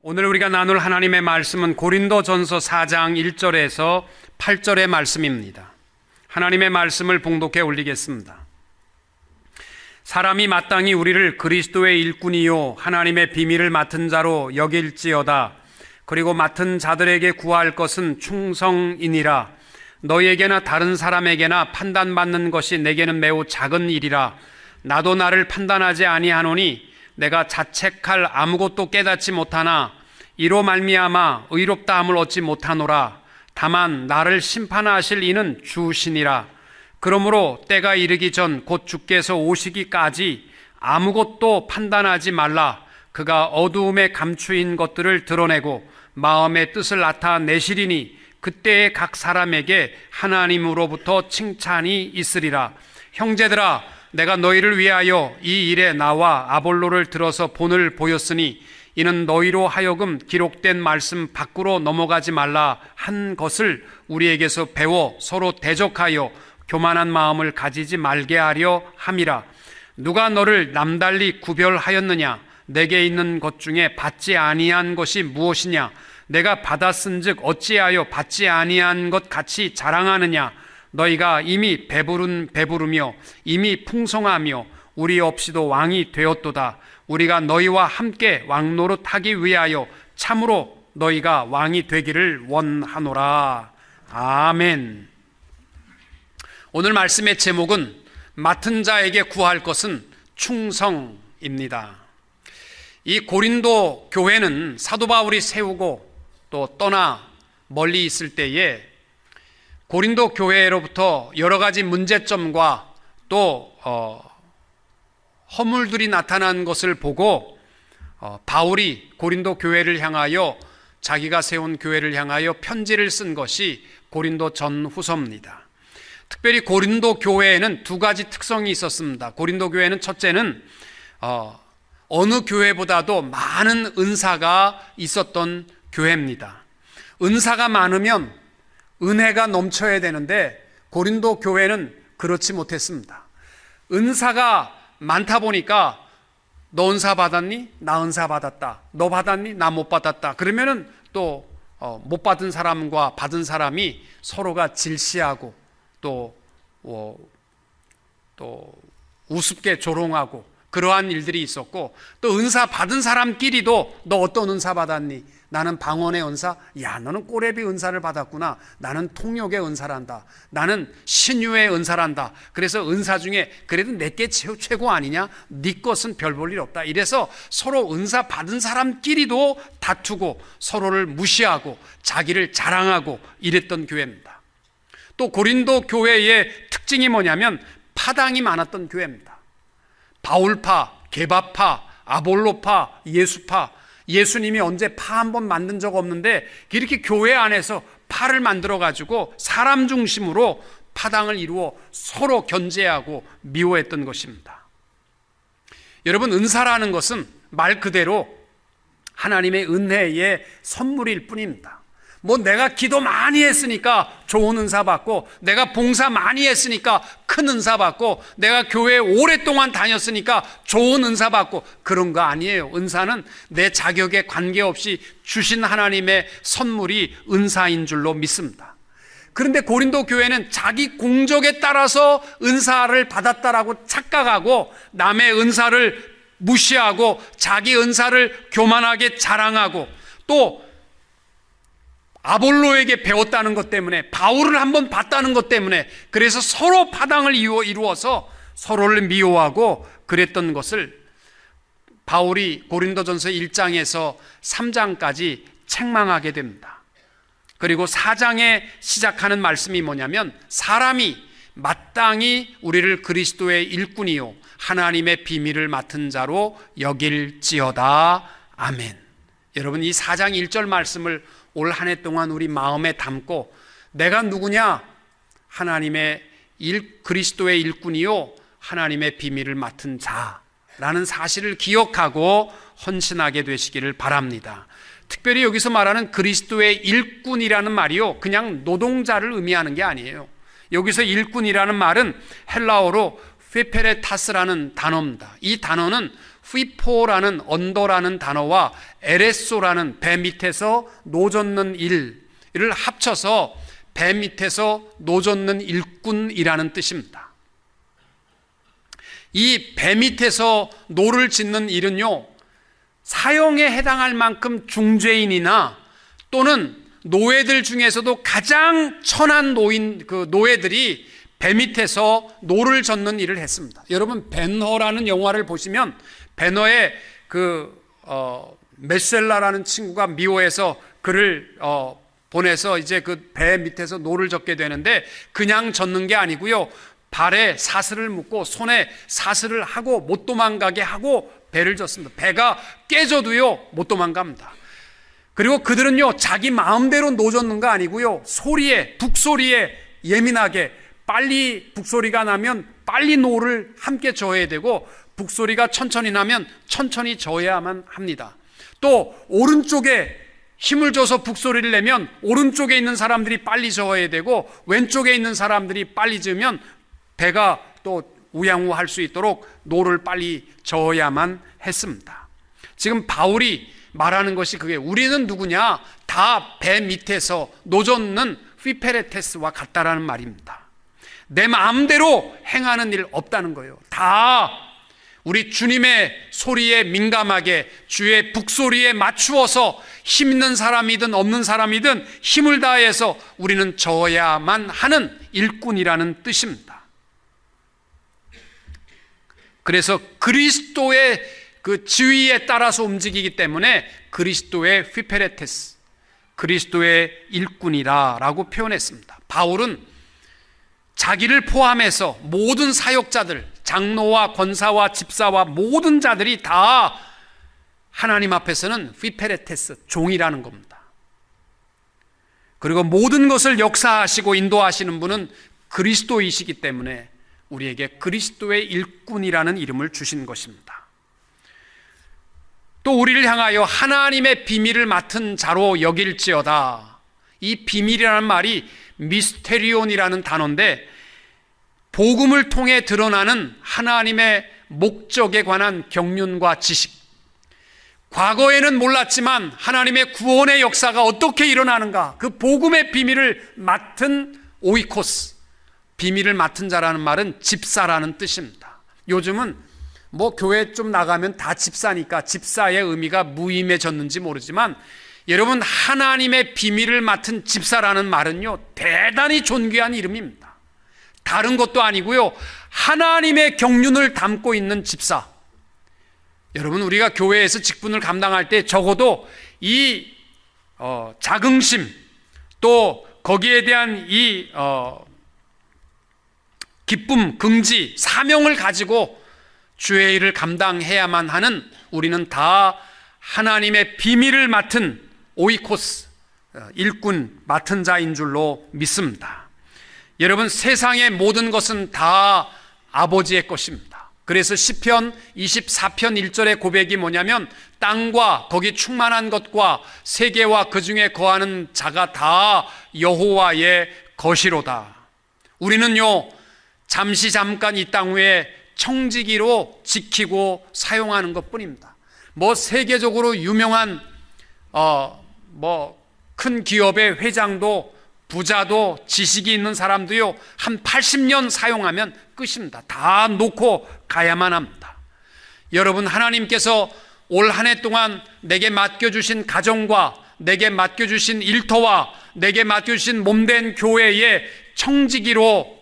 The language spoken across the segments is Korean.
오늘 우리가 나눌 하나님의 말씀은 고린도전서 4장 1절에서 8절의 말씀입니다. 하나님의 말씀을 봉독해 올리겠습니다. 사람이 마땅히 우리를 그리스도의 일꾼이요 하나님의 비밀을 맡은 자로 여길지어다. 그리고 맡은 자들에게 구할 것은 충성이니라. 너희에게나 다른 사람에게나 판단받는 것이 내게는 매우 작은 일이라. 나도 나를 판단하지 아니하노니 내가 자책할 아무것도 깨닫지 못하나 이로 말미암아 의롭다함을 얻지 못하노라. 다만 나를 심판하실 이는 주시니라. 그러므로 때가 이르기 전 곧 주께서 오시기까지 아무것도 판단하지 말라. 그가 어두움에 감추인 것들을 드러내고 마음의 뜻을 나타내시리니 그때에 각 사람에게 하나님으로부터 칭찬이 있으리라. 형제들아, 내가 너희를 위하여 이 일에 나와 아볼로를 들어서 본을 보였으니 이는 너희로 하여금 기록된 말씀 밖으로 넘어가지 말라 한 것을 우리에게서 배워 서로 대적하여 교만한 마음을 가지지 말게 하려 함이라. 누가 너를 남달리 구별하였느냐? 내게 있는 것 중에 받지 아니한 것이 무엇이냐? 내가 받았은즉 어찌하여 받지 아니한 것 같이 자랑하느냐? 너희가 이미 배부르며 이미 풍성하며 우리 없이도 왕이 되었도다. 우리가 너희와 함께 왕노릇하기 위하여 참으로 너희가 왕이 되기를 원하노라. 아멘. 오늘 말씀의 제목은 맡은 자에게 구할 것은 충성입니다. 이 고린도 교회는 사도 바울이 세우고 또 떠나 멀리 있을 때에 고린도 교회로부터 여러 가지 문제점과 또 허물들이 나타난 것을 보고 바울이 고린도 교회를 향하여 자기가 세운 교회를 향하여 편지를 쓴 것이 고린도 전후서입니다. 특별히 고린도 교회에는 두 가지 특성이 있었습니다. 고린도 교회는 첫째는 어느 교회보다도 많은 은사가 있었던 교회입니다. 은사가 많으면 은혜가 넘쳐야 되는데 고린도 교회는 그렇지 못했습니다. 은사가 많다 보니까 너 은사 받았니? 나 은사 받았다. 너 받았니? 나 못 받았다. 그러면은 또 못 받은 사람과 받은 사람이 서로가 질시하고 또 우습게 조롱하고 그러한 일들이 있었고, 또 은사 받은 사람끼리도 너 어떤 은사 받았니? 나는 방언의 은사? 야, 너는 꼬레비 은사를 받았구나. 나는 통역의 은사란다. 나는 신유의 은사란다. 그래서 은사 중에 그래도 내게 최고 아니냐? 네 것은 별 볼 일 없다. 이래서 서로 은사 받은 사람끼리도 다투고 서로를 무시하고 자기를 자랑하고 이랬던 교회입니다. 또 고린도 교회의 특징이 뭐냐면 파당이 많았던 교회입니다. 바울파, 게바파, 아볼로파, 예수파. 예수님이 언제 파 한 번 만든 적 없는데 이렇게 교회 안에서 파를 만들어 가지고 사람 중심으로 파당을 이루어 서로 견제하고 미워했던 것입니다. 여러분, 은사라는 것은 말 그대로 하나님의 은혜의 선물일 뿐입니다. 뭐 내가 기도 많이 했으니까 좋은 은사 받고, 내가 봉사 많이 했으니까 큰 은사 받고, 내가 교회에 오랫동안 다녔으니까 좋은 은사 받고, 그런 거 아니에요. 은사는 내 자격에 관계없이 주신 하나님의 선물이 은사인 줄로 믿습니다. 그런데 고린도 교회는 자기 공적에 따라서 은사를 받았다라고 착각하고 남의 은사를 무시하고 자기 은사를 교만하게 자랑하고, 또 아볼로에게 배웠다는 것 때문에, 바울을 한번 봤다는 것 때문에, 그래서 서로 파당을 이루어서 서로를 미워하고 그랬던 것을 바울이 고린도전서 1장에서 3장까지 책망하게 됩니다. 그리고 4장에 시작하는 말씀이 뭐냐면, 사람이 마땅히 우리를 그리스도의 일꾼이요 하나님의 비밀을 맡은 자로 여길지어다. 아멘. 여러분, 이 4장 1절 말씀을 올 한 해 동안 우리 마음에 담고, 내가 누구냐? 하나님의 그리스도의 일꾼이요 하나님의 비밀을 맡은 자라는 사실을 기억하고 헌신하게 되시기를 바랍니다. 특별히 여기서 말하는 그리스도의 일꾼이라는 말이요, 그냥 노동자를 의미하는 게 아니에요. 여기서 일꾼이라는 말은 헬라어로 페페레타스라는 단어입니다. 이 단어는 휘포라는 언더라는 단어와 에레소라는 배 밑에서 노젓는 일을 합쳐서 배 밑에서 노젓는 일꾼이라는 뜻입니다. 이 배 밑에서 노를 짓는 일은요, 사형에 해당할 만큼 중죄인이나 또는 노예들 중에서도 가장 천한 노예들이 배 밑에서 노를 젓는 일을 했습니다. 여러분, 벤허라는 영화를 보시면 벤허의 메셀라라는 친구가 미워해서 그를 보내서 이제 그 배 밑에서 노를 젓게 되는데, 그냥 젓는 게 아니고요, 발에 사슬을 묶고 손에 사슬을 하고 못 도망가게 하고 배를 젓습니다. 배가 깨져도요 못 도망갑니다. 그리고 그들은요 자기 마음대로 노젓는 거 아니고요, 소리에, 북소리에 예민하게, 빨리 북소리가 나면 빨리 노를 함께 져야 되고, 북소리가 천천히 나면 천천히 져야만 합니다. 또 오른쪽에 힘을 줘서 북소리를 내면 오른쪽에 있는 사람들이 빨리 저어야 되고, 왼쪽에 있는 사람들이 빨리 저으면 배가 또 우양우할 수 있도록 노를 빨리 저어야만 했습니다. 지금 바울이 말하는 것이 그게, 우리는 누구냐? 다 배 밑에서 노젓는 휘페레테스와 같다라는 말입니다. 내 마음대로 행하는 일 없다는 거예요. 다 우리 주님의 소리에 민감하게, 주의 북소리에 맞추어서 힘 있는 사람이든 없는 사람이든 힘을 다해서 우리는 져야만 하는 일꾼이라는 뜻입니다. 그래서 그리스도의 그 지위에 따라서 움직이기 때문에 그리스도의 휘페레테스, 그리스도의 일꾼이라고 표현했습니다. 바울은 자기를 포함해서 모든 사역자들, 장로와 권사와 집사와 모든 자들이 다 하나님 앞에서는 휘페레테스, 종이라는 겁니다. 그리고 모든 것을 역사하시고 인도하시는 분은 그리스도이시기 때문에 우리에게 그리스도의 일꾼이라는 이름을 주신 것입니다. 또 우리를 향하여 하나님의 비밀을 맡은 자로 여길지어다. 이 비밀이라는 말이 미스테리온이라는 단어인데, 복음을 통해 드러나는 하나님의 목적에 관한 경륜과 지식, 과거에는 몰랐지만 하나님의 구원의 역사가 어떻게 일어나는가, 그 복음의 비밀을 맡은 오이코스, 비밀을 맡은 자라는 말은 집사라는 뜻입니다. 요즘은 뭐 교회 좀 나가면 다 집사니까 집사의 의미가 무의미해졌는지 모르지만, 여러분, 하나님의 비밀을 맡은 집사라는 말은요 대단히 존귀한 이름입니다. 다른 것도 아니고요, 하나님의 경륜을 담고 있는 집사. 여러분, 우리가 교회에서 직분을 감당할 때 적어도 이 자긍심, 또 거기에 대한 이 기쁨, 긍지, 사명을 가지고 주의 일을 감당해야만 하는, 우리는 다 하나님의 비밀을 맡은 오이코스, 일꾼 맡은 자인 줄로 믿습니다. 여러분, 세상의 모든 것은 다 아버지의 것입니다. 그래서 시편 24편 1절의 고백이 뭐냐면, 땅과 거기 충만한 것과 세계와 그 중에 거하는 자가 다 여호와의 것이로다. 우리는요 잠시 잠깐 이 땅 위에 청지기로 지키고 사용하는 것뿐입니다. 뭐 세계적으로 유명한 큰 기업의 회장도, 부자도, 지식이 있는 사람도요 한 80년 사용하면 끝입니다. 다 놓고 가야만 합니다. 여러분, 하나님께서 올 한 해 동안 내게 맡겨주신 가정과 내게 맡겨주신 일터와 내게 맡겨주신 몸된 교회의 청지기로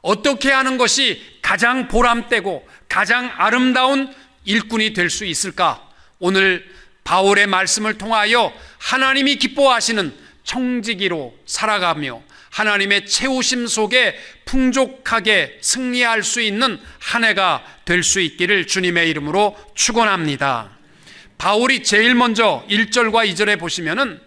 어떻게 하는 것이 가장 보람되고 가장 아름다운 일꾼이 될 수 있을까? 오늘 바울의 말씀을 통하여 하나님이 기뻐하시는 청지기로 살아가며 하나님의 채우심 속에 풍족하게 승리할 수 있는 한 해가 될 수 있기를 주님의 이름으로 축원합니다. 바울이 제일 먼저 1절과 2절에 보시면은,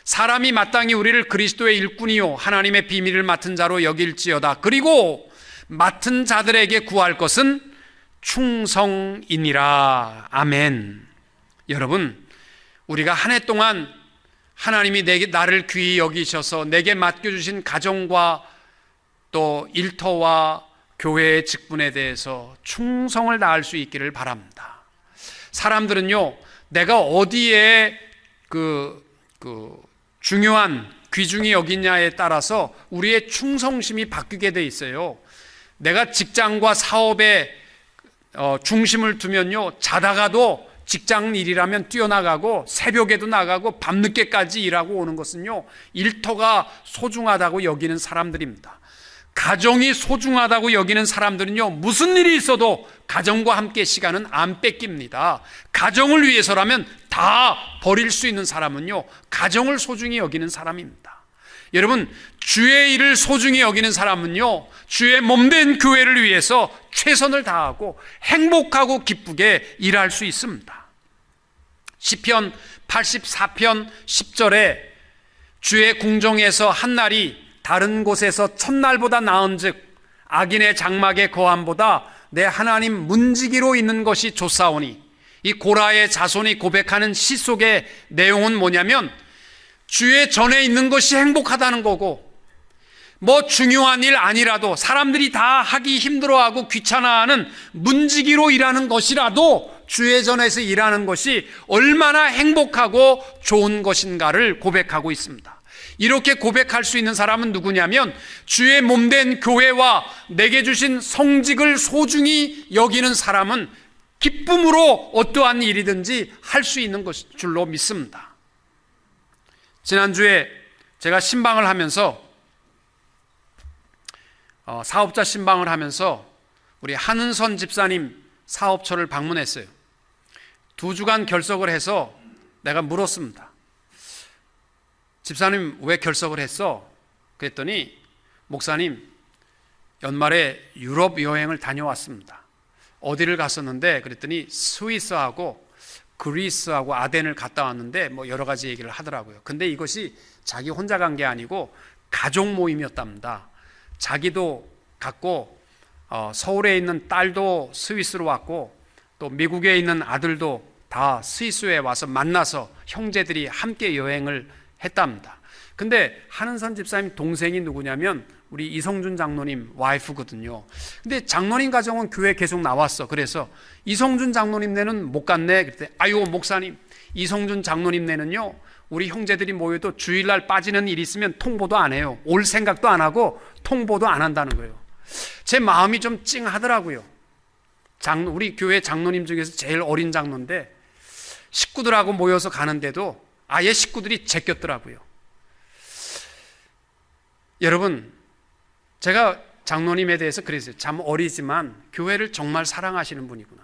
사람이 마땅히 우리를 그리스도의 일꾼이요 하나님의 비밀을 맡은 자로 여길지어다. 그리고 맡은 자들에게 구할 것은 충성이니라. 아멘. 여러분, 우리가 한 해 동안 하나님이 나를 귀히 여기셔서 내게 맡겨주신 가정과 또 일터와 교회의 직분에 대해서 충성을 다할 수 있기를 바랍니다. 사람들은요, 내가 어디에 중요한 귀중히 여기냐에 따라서 우리의 충성심이 바뀌게 돼 있어요. 내가 직장과 사업에 중심을 두면요, 자다가도 직장 일이라면 뛰어나가고 새벽에도 나가고 밤늦게까지 일하고 오는 것은요, 일터가 소중하다고 여기는 사람들입니다. 가정이 소중하다고 여기는 사람들은요, 무슨 일이 있어도 가정과 함께 시간은 안 뺏깁니다. 가정을 위해서라면 다 버릴 수 있는 사람은요, 가정을 소중히 여기는 사람입니다. 여러분, 주의 일을 소중히 여기는 사람은요, 주의 몸된 교회를 위해서 최선을 다하고 행복하고 기쁘게 일할 수 있습니다. 시편 84편 10절에 주의 궁정에서 한날이 다른 곳에서 첫날보다 나은즉 악인의 장막의 거함보다 내 하나님 문지기로 있는 것이 좋사오니, 이 고라의 자손이 고백하는 시 속의 내용은 뭐냐면 주의 전에 있는 것이 행복하다는 거고, 뭐 중요한 일 아니라도 사람들이 다 하기 힘들어하고 귀찮아하는 문지기로 일하는 것이라도 주의 전에서 일하는 것이 얼마나 행복하고 좋은 것인가를 고백하고 있습니다. 이렇게 고백할 수 있는 사람은 누구냐면 주의 몸된 교회와 내게 주신 성직을 소중히 여기는 사람은 기쁨으로 어떠한 일이든지 할 수 있는 것 줄로 믿습니다. 지난주에 제가 신방을 하면서 사업자 신방을 하면서 우리 한은선 집사님 사업처를 방문했어요. 2주간 결석을 해서 내가 물었습니다. 집사님 왜 결석을 했어? 그랬더니 목사님 연말에 유럽 여행을 다녀왔습니다. 어디를 갔었는데 그랬더니 스위스하고 그리스하고 아덴을 갔다 왔는데 뭐 여러 가지 얘기를 하더라고요. 근데 이것이 자기 혼자 간 게 아니고 가족 모임이었답니다. 자기도 갔고 서울에 있는 딸도 스위스로 왔고 또 미국에 있는 아들도 다 스위스에 와서 만나서 형제들이 함께 여행을 했답니다. 근데 한은선 집사님 동생이 누구냐면 우리 이성준 장로님 와이프거든요. 근데 장로님 가정은 교회 계속 나왔어. 그래서 이성준 장로님네는 못 갔네. 그랬더니 아유 목사님, 이성준 장로님네는요 우리 형제들이 모여도 주일날 빠지는 일이 있으면 통보도 안 해요. 올 생각도 안 하고 통보도 안 한다는 거예요. 제 마음이 좀 찡하더라고요. 우리 교회 장로님 중에서 제일 어린 장로인데 식구들하고 모여서 가는데도 아예 식구들이 제꼈더라고요. 여러분, 제가 장로님에 대해서 그랬어요. 참 어리지만 교회를 정말 사랑하시는 분이구나.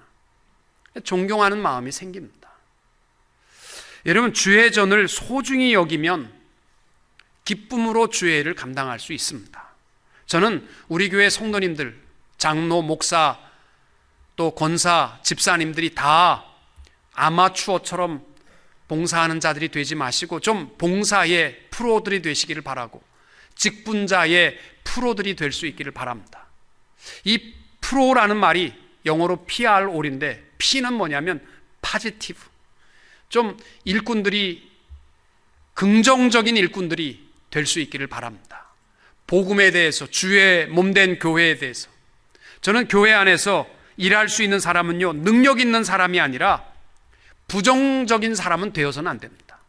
존경하는 마음이 생깁니다. 여러분, 주의 전을 소중히 여기면 기쁨으로 주의 일을 감당할 수 있습니다. 저는 우리 교회 성도님들, 장로, 목사, 또 권사, 집사님들이 다 아마추어처럼 봉사하는 자들이 되지 마시고 좀 봉사의 프로들이 되시기를 바라고 직분자의 프로들이 될 수 있기를 바랍니다. 이 프로라는 말이 영어로 PRO인데 P는 뭐냐면 파지티브, 좀 일꾼들이 긍정적인 일꾼들이 될 수 있기를 바랍니다. 복음에 대해서, 주의 몸된 교회에 대해서. 저는 교회 안에서 일할 수 있는 사람은요 능력 있는 사람이 아니라 부정적인 사람은 되어서는 안 됩니다.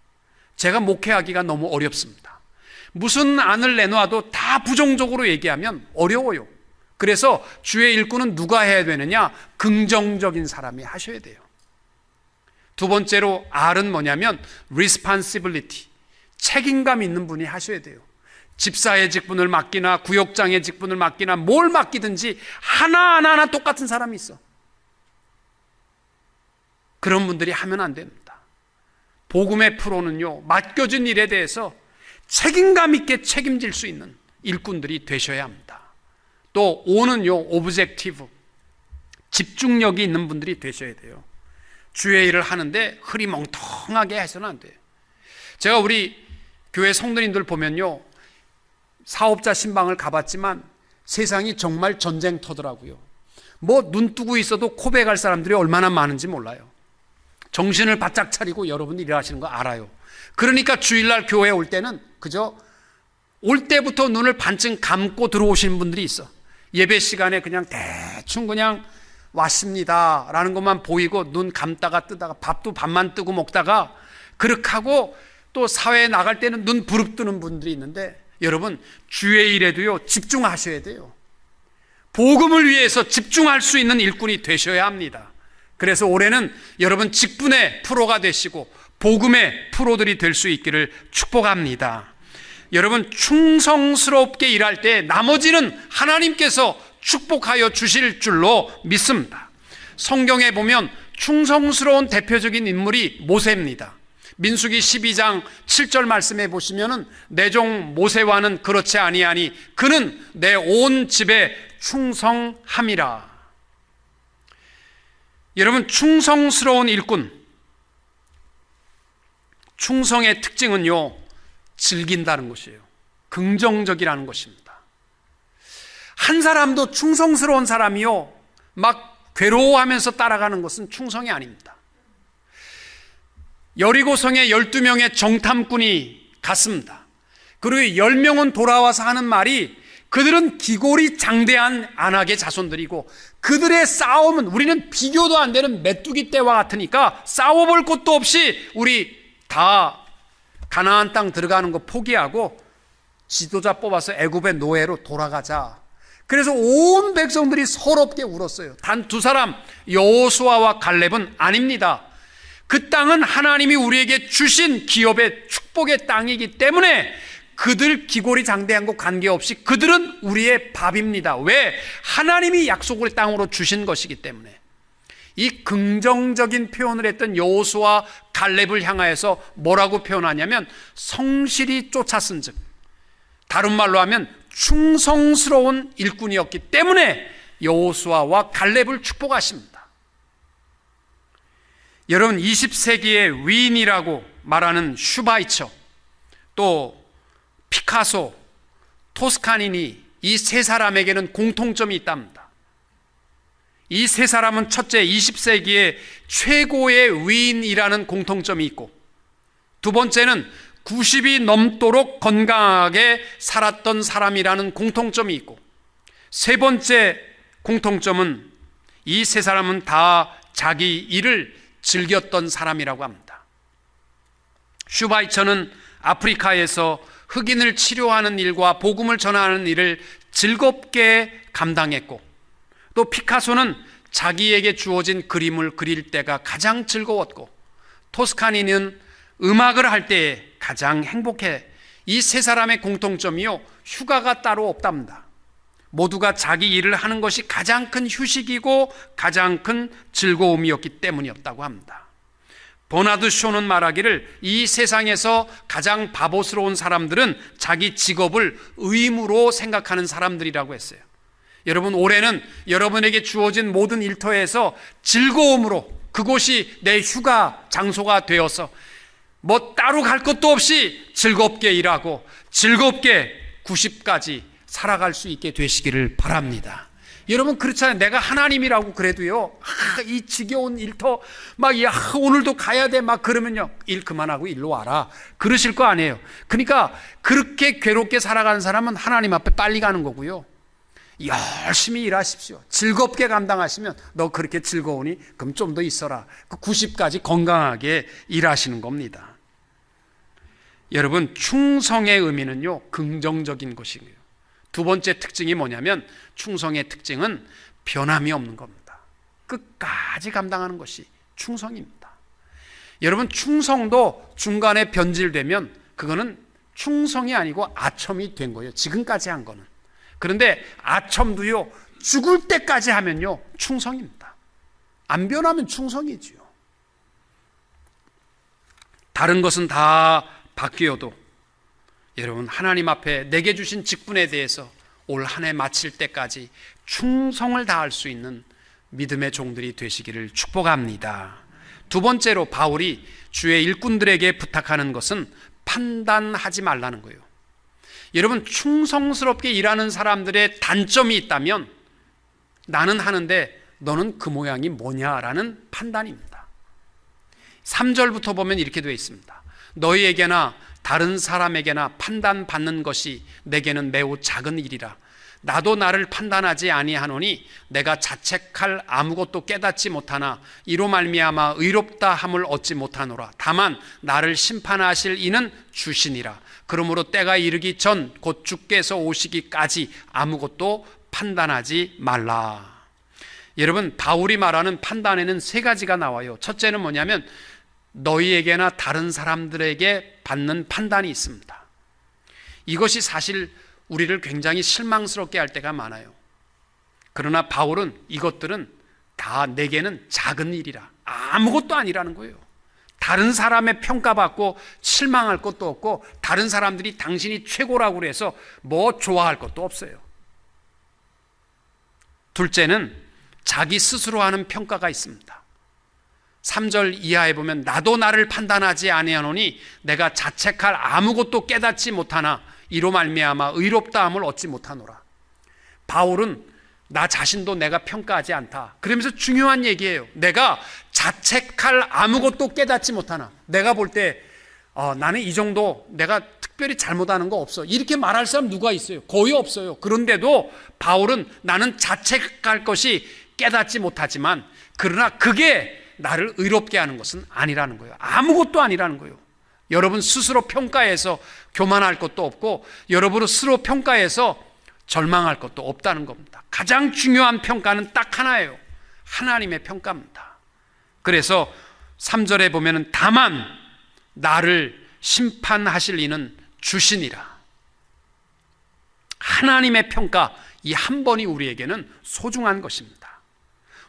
제가 목회하기가 너무 어렵습니다. 무슨 안을 내놔도 다 부정적으로 얘기하면 어려워요. 그래서 주의 일꾼은 누가 해야 되느냐? 긍정적인 사람이 하셔야 돼요. 두 번째로 R은 뭐냐면 responsibility, 책임감 있는 분이 하셔야 돼요. 집사의 직분을 맡기나 구역장의 직분을 맡기나 뭘 맡기든지 하나하나 똑같은 사람이 있어. 그런 분들이 하면 안 됩니다. 복음의 프로는요 맡겨진 일에 대해서 책임감 있게 책임질 수 있는 일꾼들이 되셔야 합니다. 또 O는요 오브젝티브, 집중력이 있는 분들이 되셔야 돼요. 주의 일을 하는데 흐리멍텅하게 해서는 안 돼요. 제가 우리 교회 성도님들 보면요 사업자 신방을 가봤지만 세상이 정말 전쟁터더라고요. 뭐 눈 뜨고 있어도 코백할 사람들이 얼마나 많은지 몰라요. 정신을 바짝 차리고 여러분이 일하시는 거 알아요. 그러니까 주일날 교회에 올 때는 그저 올 때부터 눈을 반쯤 감고 들어오시는 분들이 있어. 예배 시간에 그냥 대충 그냥 왔습니다 라는 것만 보이고 눈 감다가 뜨다가 밥도 밥만 뜨고 먹다가 그렇게 하고 또 사회에 나갈 때는 눈 부릅뜨는 분들이 있는데, 여러분 주의 일에도요 집중하셔야 돼요. 복음을 위해서 집중할 수 있는 일꾼이 되셔야 합니다. 그래서 올해는 여러분 직분의 프로가 되시고 복음의 프로들이 될 수 있기를 축복합니다. 여러분 충성스럽게 일할 때 나머지는 하나님께서 축복하여 주실 줄로 믿습니다. 성경에 보면 충성스러운 대표적인 인물이 모세입니다. 민수기 12장 7절 말씀에 보시면은 내 종 모세와는 그렇지 아니하니 그는 내 온 집에 충성함이라. 여러분 충성스러운 일꾼, 충성의 특징은요 즐긴다는 것이에요. 긍정적이라는 것입니다. 한 사람도 충성스러운 사람이요 막 괴로워하면서 따라가는 것은 충성이 아닙니다. 여리고성에 12명의 정탐꾼이 갔습니다. 그리고 10명은 돌아와서 하는 말이, 그들은 기골이 장대한 안악의 자손들이고 그들의 싸움은 우리는 비교도 안 되는 메뚜기 떼와 같으니까 싸워볼 것도 없이 우리 다 가나안 땅 들어가는 거 포기하고 지도자 뽑아서 애굽의 노예로 돌아가자. 그래서 온 백성들이 서럽게 울었어요. 단 두 사람, 여호수아와 갈렙은 아닙니다. 그 땅은 하나님이 우리에게 주신 기업의 축복의 땅이기 때문에 그들 기골이 장대한 것 관계없이 그들은 우리의 밥입니다. 왜? 하나님이 약속의 땅으로 주신 것이기 때문에. 이 긍정적인 표현을 했던 여호수아 갈렙을 향하여서 뭐라고 표현하냐면 성실히 쫓았은즉, 다른 말로 하면 충성스러운 일꾼이었기 때문에 여호수아와 갈렙을 축복하십니다. 여러분 20세기의 위인이라고 말하는 슈바이처, 또 피카소, 토스카니니, 이 세 사람에게는 공통점이 있답니다. 이 세 사람은 첫째 20세기의 최고의 위인이라는 공통점이 있고, 두 번째는 90이 넘도록 건강하게 살았던 사람이라는 공통점이 있고, 세 번째 공통점은 이 세 사람은 다 자기 일을 즐겼던 사람이라고 합니다. 슈바이처는 아프리카에서 흑인을 치료하는 일과 복음을 전하는 일을 즐겁게 감당했고, 또 피카소는 자기에게 주어진 그림을 그릴 때가 가장 즐거웠고, 토스카니는 음악을 할 때에 가장 행복해. 이 세 사람의 공통점이요, 휴가가 따로 없답니다. 모두가 자기 일을 하는 것이 가장 큰 휴식이고 가장 큰 즐거움이었기 때문이었다고 합니다. 버나드 쇼는 말하기를 이 세상에서 가장 바보스러운 사람들은 자기 직업을 의무로 생각하는 사람들이라고 했어요. 여러분 올해는 여러분에게 주어진 모든 일터에서 즐거움으로, 그곳이 내 휴가 장소가 되어서 뭐 따로 갈 것도 없이 즐겁게 일하고 즐겁게 90까지 살아갈 수 있게 되시기를 바랍니다. 여러분 그렇잖아요. 내가 하나님이라고 그래도요, 이 지겨운 일터 막 오늘도 가야 돼 막 그러면요, 일 그만하고 일로 와라 그러실 거 아니에요. 그러니까 그렇게 괴롭게 살아가는 사람은 하나님 앞에 빨리 가는 거고요, 열심히 일하십시오. 즐겁게 감당하시면 너 그렇게 즐거우니 그럼 좀 더 있어라. 그 90까지 건강하게 일하시는 겁니다. 여러분 충성의 의미는요 긍정적인 것이고요, 두 번째 특징이 뭐냐면 충성의 특징은 변함이 없는 겁니다. 끝까지 감당하는 것이 충성입니다. 여러분 충성도 중간에 변질되면 그거는 충성이 아니고 아첨이 된 거예요, 지금까지 한 거는. 그런데 아첨도요 죽을 때까지 하면요 충성입니다. 안 변하면 충성이지요. 다른 것은 다 바뀌어도 여러분 하나님 앞에 내게 주신 직분에 대해서 올 한 해 마칠 때까지 충성을 다할 수 있는 믿음의 종들이 되시기를 축복합니다. 두 번째로 바울이 주의 일꾼들에게 부탁하는 것은 판단하지 말라는 거예요. 여러분 충성스럽게 일하는 사람들의 단점이 있다면 나는 하는데 너는 그 모양이 뭐냐라는 판단입니다. 3절부터 보면 이렇게 되어 있습니다. 너희에게나 다른 사람에게나 판단받는 것이 내게는 매우 작은 일이라. 나도 나를 판단하지 아니하노니 내가 자책할 아무것도 깨닫지 못하나 이로 말미암아 의롭다 함을 얻지 못하노라. 다만 나를 심판하실 이는 주시니라. 그러므로 때가 이르기 전 곧 주께서 오시기까지 아무것도 판단하지 말라. 여러분, 바울이 말하는 판단에는 세 가지가 나와요. 첫째는 뭐냐면 너희에게나 다른 사람들에게 받는 판단이 있습니다. 이것이 사실 우리를 굉장히 실망스럽게 할 때가 많아요. 그러나 바울은 이것들은 다 내게는 작은 일이라, 아무것도 아니라는 거예요. 다른 사람의 평가받고 실망할 것도 없고, 다른 사람들이 당신이 최고라고 그래서 뭐 좋아할 것도 없어요. 둘째는 자기 스스로 하는 평가가 있습니다. 3절 이하에 보면 나도 나를 판단하지 아니하노니 내가 자책할 아무것도 깨닫지 못하나 이로 말미암아 의롭다함을 얻지 못하노라. 바울은 나 자신도 내가 평가하지 않다. 그러면서 중요한 얘기예요. 내가 자책할 아무것도 깨닫지 못하나. 내가 볼 때 나는 이 정도 내가 특별히 잘못하는 거 없어, 이렇게 말할 사람 누가 있어요? 거의 없어요. 그런데도 바울은 나는 자책할 것이 깨닫지 못하지만 그러나 그게 나를 의롭게 하는 것은 아니라는 거예요. 아무것도 아니라는 거예요. 여러분 스스로 평가해서 교만할 것도 없고 여러분 스스로 평가해서 절망할 것도 없다는 겁니다. 가장 중요한 평가는 딱 하나예요. 하나님의 평가입니다. 그래서 3절에 보면은 다만 나를 심판하실 이는 주시니라. 하나님의 평가, 이 한 번이 우리에게는 소중한 것입니다.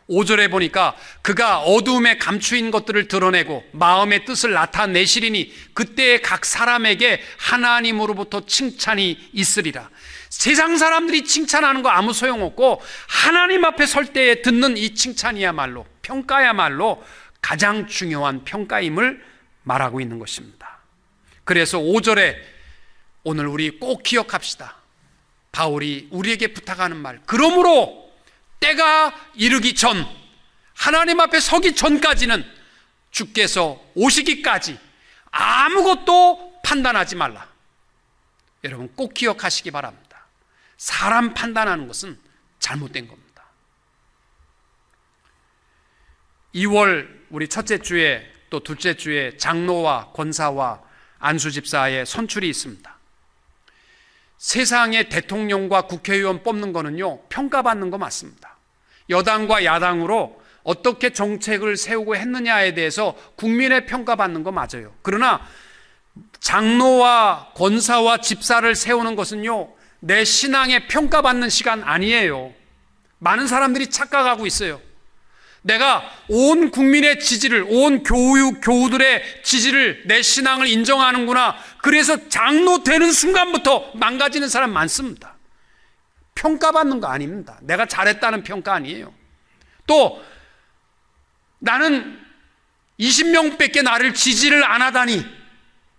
5절에 보니까 그가 어두움에 감추인 것들을 드러내고 마음의 뜻을 나타내시리니 그때에 각 사람에게 하나님으로부터 칭찬이 있으리라. 세상 사람들이 칭찬하는 거 아무 소용없고 하나님 앞에 설 때에 듣는 이 칭찬이야말로, 평가야말로 가장 중요한 평가임을 말하고 있는 것입니다. 그래서 5절에 오늘 우리 꼭 기억합시다. 바울이 우리에게 부탁하는 말, 그러므로 때가 이르기 전, 하나님 앞에 서기 전까지는 주께서 오시기까지 아무것도 판단하지 말라. 여러분 꼭 기억하시기 바랍니다. 사람 판단하는 것은 잘못된 겁니다. 2월 우리 첫째 주에 또 둘째 주에 장로와 권사와 안수집사의 선출이 있습니다. 세상의 대통령과 국회의원 뽑는 거는요, 평가받는 거 맞습니다. 여당과 야당으로 어떻게 정책을 세우고 했느냐에 대해서 국민의 평가받는 거 맞아요. 그러나 장로와 권사와 집사를 세우는 것은요, 내 신앙에 평가받는 시간 아니에요. 많은 사람들이 착각하고 있어요. 내가 온 국민의 지지를, 온 교우들의 지지를, 내 신앙을 인정하는구나, 그래서 장로 되는 순간부터 망가지는 사람 많습니다. 평가받는 거 아닙니다. 내가 잘했다는 평가 아니에요. 또 나는 20명밖에 나를 지지를 안 하다니,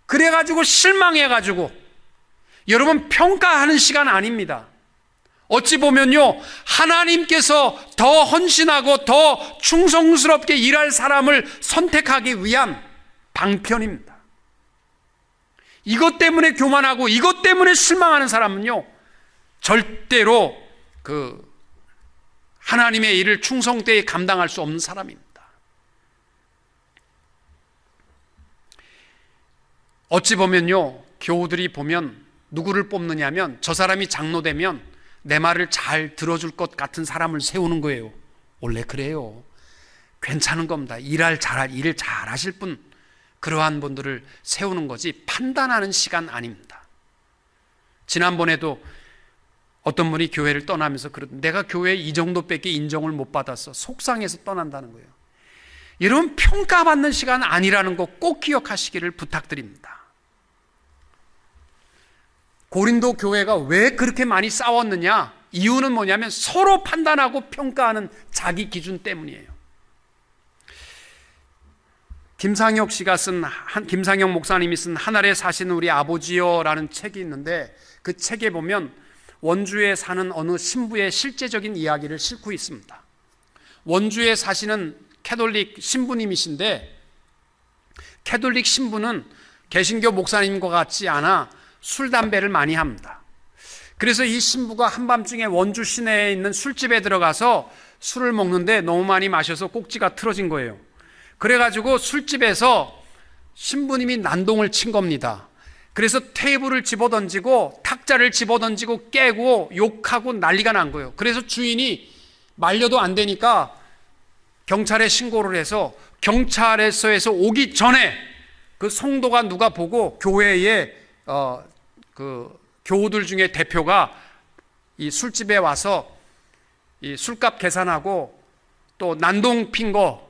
그래가지고 실망해가지고, 여러분 평가하는 시간 아닙니다. 어찌 보면요, 하나님께서 더 헌신하고 더 충성스럽게 일할 사람을 선택하기 위한 방편입니다. 이것 때문에 교만하고 이것 때문에 실망하는 사람은요, 절대로 하나님의 일을 충성되이 감당할 수 없는 사람입니다. 어찌 보면요, 교우들이 보면 누구를 뽑느냐면 저 사람이 장로되면 내 말을 잘 들어줄 것 같은 사람을 세우는 거예요. 원래 그래요. 괜찮은 겁니다. 일을 잘 하실 분, 그러한 분들을 세우는 거지 판단하는 시간 아닙니다. 지난번에도 어떤 분이 교회를 떠나면서 내가 교회에 이 정도밖에 인정을 못 받았어, 속상해서 떠난다는 거예요. 이런 평가받는 시간 아니라는 거 꼭 기억하시기를 부탁드립니다. 고린도 교회가 왜 그렇게 많이 싸웠느냐? 이유는 뭐냐면 서로 판단하고 평가하는 자기 기준 때문이에요. 김상혁 목사님이 쓴 하늘에 사시는 우리 아버지여라는 책이 있는데, 그 책에 보면 원주에 사는 어느 신부의 실제적인 이야기를 싣고 있습니다. 원주에 사시는 캐톨릭 신부님이신데, 캐톨릭 신부는 개신교 목사님과 같지 않아 술, 담배를 많이 합니다. 그래서 이 신부가 한밤중에 원주 시내에 있는 술집에 들어가서 술을 먹는데 너무 많이 마셔서 꼭지가 틀어진 거예요. 그래가지고 술집에서 신부님이 난동을 친 겁니다. 그래서 테이블을 집어던지고 탁자를 집어던지고 깨고 욕하고 난리가 난 거예요. 그래서 주인이 말려도 안 되니까 경찰에 신고를 해서 경찰서에서 오기 전에 그 성도가 누가 보고 교회에 그 교우들 중에 대표가 이 술집에 와서 이 술값 계산하고 또 난동 핀 거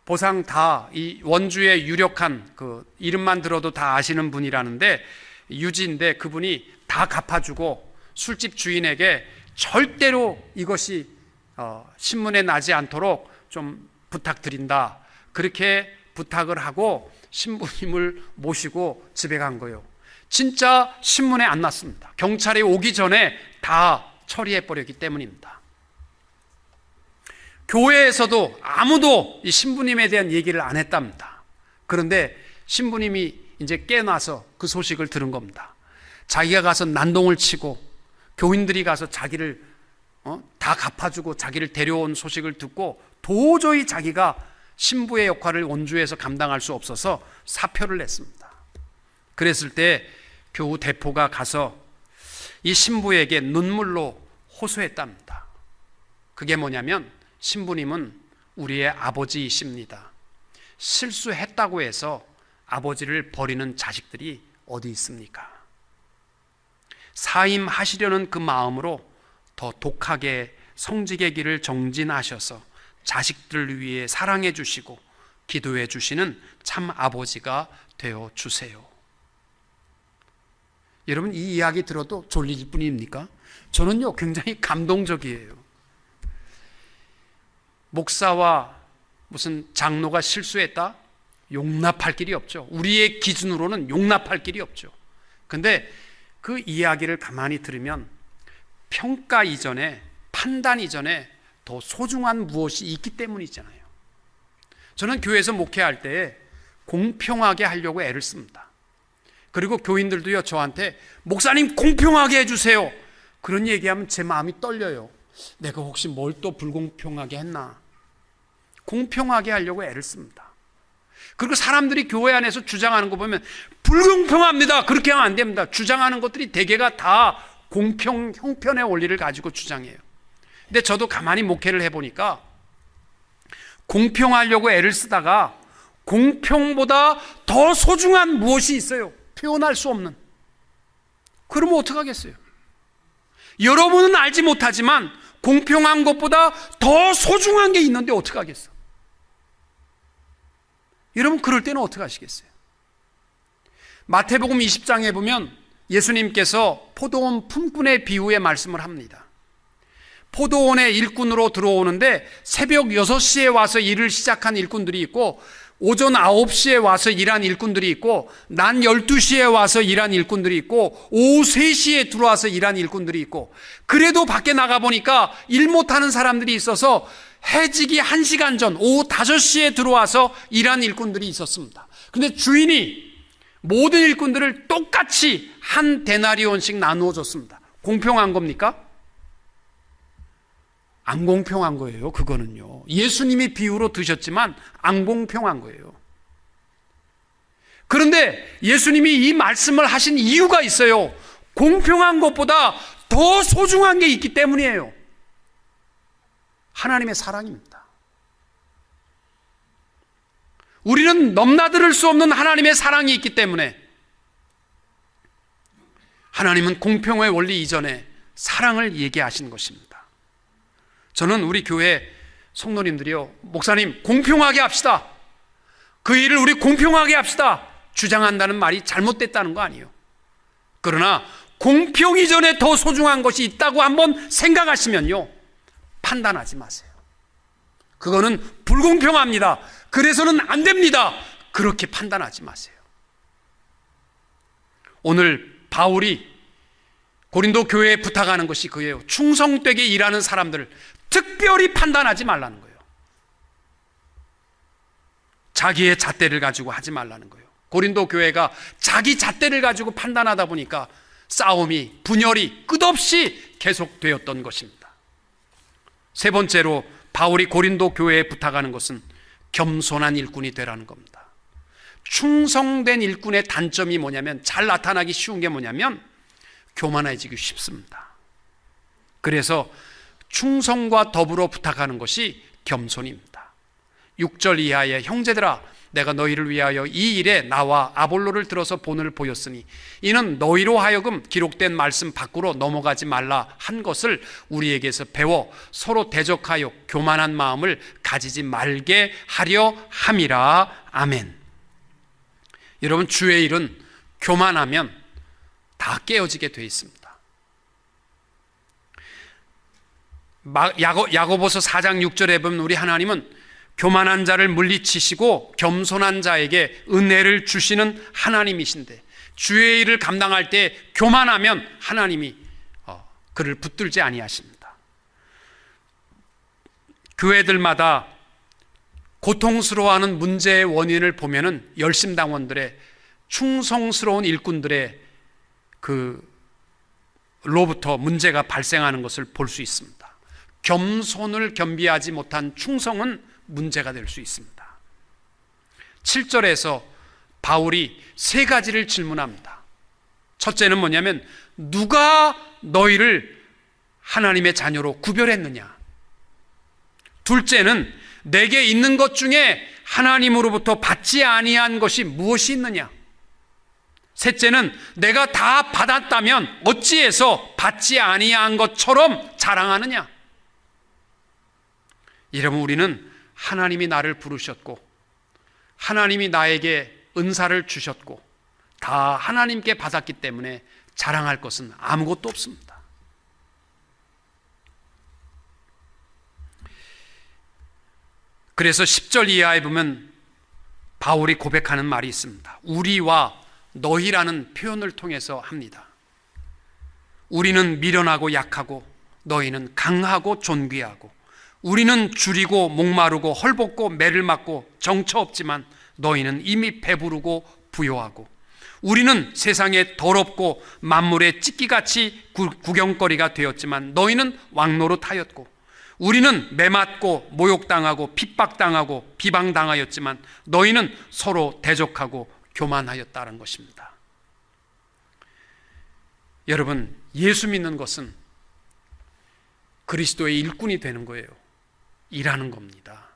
보상 다 이 원주의 유력한 그 이름만 들어도 다 아시는 분이라는데 유지인데 그분이 다 갚아주고 술집 주인에게 절대로 이것이 신문에 나지 않도록 좀 부탁드린다. 그렇게 부탁을 하고 신부님을 모시고 집에 간 거예요. 진짜 신문에 안 났습니다. 경찰이 오기 전에 다 처리해버렸기 때문입니다. 교회에서도 아무도 이 신부님에 대한 얘기를 안 했답니다. 그런데 신부님이 이제 깨나서 그 소식을 들은 겁니다. 자기가 가서 난동을 치고 교인들이 가서 자기를 다 갚아주고 자기를 데려온 소식을 듣고 도저히 자기가 신부의 역할을 원주에서 감당할 수 없어서 사표를 냈습니다. 그랬을 때 교우 대표가 가서 이 신부에게 눈물로 호소했답니다. 그게 뭐냐면 신부님은 우리의 아버지이십니다. 실수했다고 해서 아버지를 버리는 자식들이 어디 있습니까? 사임하시려는 그 마음으로 더 독하게 성직의 길을 정진하셔서 자식들을 위해 사랑해 주시고 기도해 주시는 참 아버지가 되어 주세요. 여러분, 이 이야기 들어도 졸릴 뿐입니까? 저는요 굉장히 감동적이에요. 목사와 무슨 장로가 실수했다? 용납할 길이 없죠. 우리의 기준으로는 용납할 길이 없죠. 근데 그 이야기를 가만히 들으면 평가 이전에, 판단 이전에 더 소중한 무엇이 있기 때문이잖아요. 저는 교회에서 목회할 때 공평하게 하려고 애를 씁니다. 그리고 교인들도요 저한테 목사님 공평하게 해주세요. 그런 얘기하면 제 마음이 떨려요. 내가 혹시 뭘 또 불공평하게 했나? 공평하게 하려고 애를 씁니다. 그리고 사람들이 교회 안에서 주장하는 거 보면 불공평합니다. 그렇게 하면 안 됩니다. 주장하는 것들이 대개가 다 공평, 형편의 원리를 가지고 주장해요. 근데 저도 가만히 목회를 해보니까 공평하려고 애를 쓰다가 공평보다 더 소중한 무엇이 있어요. 표현할 수 없는. 그러면 어떡하겠어요? 여러분은 알지 못하지만 공평한 것보다 더 소중한 게 있는데 어떡하겠어? 여러분, 그럴 때는 어떻게 하시겠어요? 마태복음 20장에 보면 예수님께서 포도원 품꾼의 비유의 말씀을 합니다. 포도원에 일꾼으로 들어오는데 새벽 6시에 와서 일을 시작한 일꾼들이 있고 오전 9시에 와서 일한 일꾼들이 있고 낮 12시에 와서 일한 일꾼들이 있고 오후 3시에 들어와서 일한 일꾼들이 있고 그래도 밖에 나가보니까 일 못하는 사람들이 있어서 해지기 1시간 전 오후 5시에 들어와서 일한 일꾼들이 있었습니다. 근데 주인이 모든 일꾼들을 똑같이 한 데나리온씩 나누어 줬습니다. 공평한 겁니까? 안 공평한 거예요. 그거는요. 예수님이 비유로 드셨지만 안 공평한 거예요. 그런데 예수님이 이 말씀을 하신 이유가 있어요. 공평한 것보다 더 소중한 게 있기 때문이에요. 하나님의 사랑입니다. 우리는 넘나들 수 없는 하나님의 사랑이 있기 때문에 하나님은 공평의 원리 이전에 사랑을 얘기하신 것입니다. 저는 우리 교회 성도님들이요, 목사님 공평하게 합시다. 그 일을 우리 공평하게 합시다. 주장한다는 말이 잘못됐다는 거 아니에요. 그러나 공평 이전에 더 소중한 것이 있다고 한번 생각하시면요, 판단하지 마세요. 그거는 불공평합니다. 그래서는 안 됩니다. 그렇게 판단하지 마세요. 오늘 바울이 고린도 교회에 부탁하는 것이 그예요. 충성되게 일하는 사람들을 특별히 판단하지 말라는 거예요. 자기의 잣대를 가지고 하지 말라는 거예요. 고린도 교회가 자기 잣대를 가지고 판단하다 보니까 싸움이, 분열이 끝없이 계속되었던 것입니다. 세 번째로 바울이 고린도 교회에 부탁하는 것은 겸손한 일꾼이 되라는 겁니다. 충성된 일꾼의 단점이 뭐냐면, 잘 나타나기 쉬운 게 뭐냐면 교만해지기 쉽습니다. 그래서 충성과 더불어 부탁하는 것이 겸손입니다. 6절 이하의 형제들아, 내가 너희를 위하여 이 일에 나와 아볼로를 들어서 본을 보였으니 이는 너희로 하여금 기록된 말씀 밖으로 넘어가지 말라 한 것을 우리에게서 배워 서로 대적하여 교만한 마음을 가지지 말게 하려 함이라. 아멘. 여러분, 주의 일은 교만하면 다 깨어지게 되어 있습니다. 야고보서 4장 6절에 보면 우리 하나님은 교만한 자를 물리치시고 겸손한 자에게 은혜를 주시는 하나님이신데, 주의 일을 감당할 때 교만하면 하나님이 그를 붙들지 아니하십니다. 교회들마다 고통스러워하는 문제의 원인을 보면은 열심당원들의, 충성스러운 일꾼들의 로부터 문제가 발생하는 것을 볼 수 있습니다. 겸손을 겸비하지 못한 충성은 문제가 될 수 있습니다. 7절에서 바울이 세 가지를 질문합니다. 첫째는 뭐냐면, 누가 너희를 하나님의 자녀로 구별했느냐? 둘째는 내게 있는 것 중에 하나님으로부터 받지 아니한 것이 무엇이 있느냐? 셋째는 내가 다 받았다면 어찌해서 받지 아니한 것처럼 자랑하느냐? 여러분, 우리는 하나님이 나를 부르셨고 하나님이 나에게 은사를 주셨고 다 하나님께 받았기 때문에 자랑할 것은 아무것도 없습니다. 그래서 10절 이하에 보면 바울이 고백하는 말이 있습니다. 우리와 너희라는 표현을 통해서 합니다. 우리는 미련하고 약하고 너희는 강하고 존귀하고, 우리는 줄이고 목마르고 헐벗고 매를 맞고 정처 없지만 너희는 이미 배부르고 부요하고, 우리는 세상에 더럽고 만물의 찢기같이 구경거리가 되었지만 너희는 왕노릇하였고, 우리는 매맞고 모욕당하고 핍박당하고 비방당하였지만 너희는 서로 대적하고 교만하였다는 것입니다. 여러분, 예수 믿는 것은 그리스도의 일꾼이 되는 거예요. 일하는 겁니다.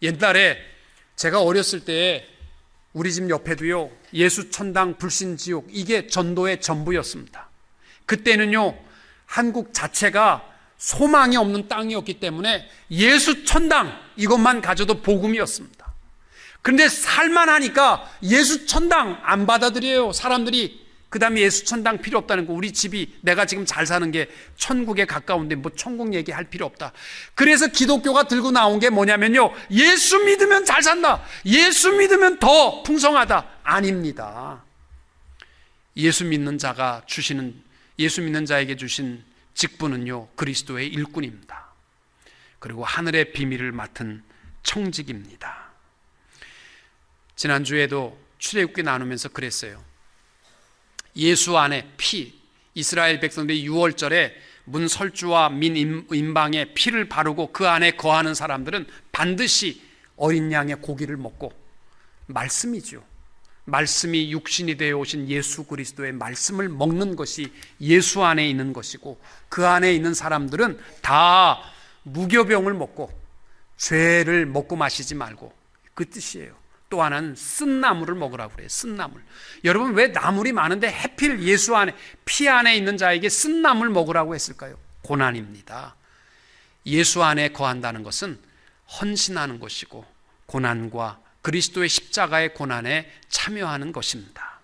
옛날에 제가 어렸을 때 우리 집 옆에도요, 예수 천당 불신 지옥, 이게 전도의 전부였습니다. 그때는요, 한국 자체가 소망이 없는 땅이었기 때문에 예수 천당 이것만 가져도 복음이었습니다. 그런데 살만하니까 예수 천당 안 받아들여요, 사람들이. 그 다음에 예수 천당 필요 없다는 거. 우리 집이, 내가 지금 잘 사는 게 천국에 가까운데 뭐 천국 얘기할 필요 없다. 그래서 기독교가 들고 나온 게 뭐냐면요, 예수 믿으면 잘 산다, 예수 믿으면 더 풍성하다. 아닙니다. 예수 믿는 자에게 주신 직분은요, 그리스도의 일꾼입니다. 그리고 하늘의 비밀을 맡은 청직입니다. 지난주에도 출애굽기 나누면서 그랬어요. 예수 안에 피, 이스라엘 백성들이 6월절에 문 설주와 민 임방에 피를 바르고 그 안에 거하는 사람들은 반드시 어린 양의 고기를 먹고, 말씀이죠, 말씀이 육신이 되어 오신 예수 그리스도의 말씀을 먹는 것이 예수 안에 있는 것이고, 그 안에 있는 사람들은 다 무교병을 먹고 죄를 먹고 마시지 말고, 그 뜻이에요. 또 하나는 쓴나물을 먹으라고 그래요. 쓴나물. 여러분, 왜 나물이 많은데 하필 예수 안에, 피 안에 있는 자에게 쓴나물 먹으라고 했을까요? 고난입니다. 예수 안에 거한다는 것은 헌신하는 것이고, 고난과 그리스도의 십자가의 고난에 참여하는 것입니다.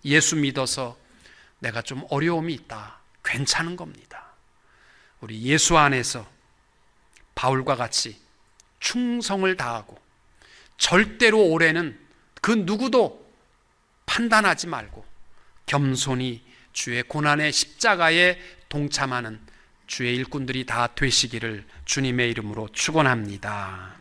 예수 믿어서 내가 좀 어려움이 있다, 괜찮은 겁니다. 우리 예수 안에서 바울과 같이 충성을 다하고, 절대로 올해는 그 누구도 판단하지 말고 겸손히 주의 고난의 십자가에 동참하는 주의 일꾼들이 다 되시기를 주님의 이름으로 축원합니다.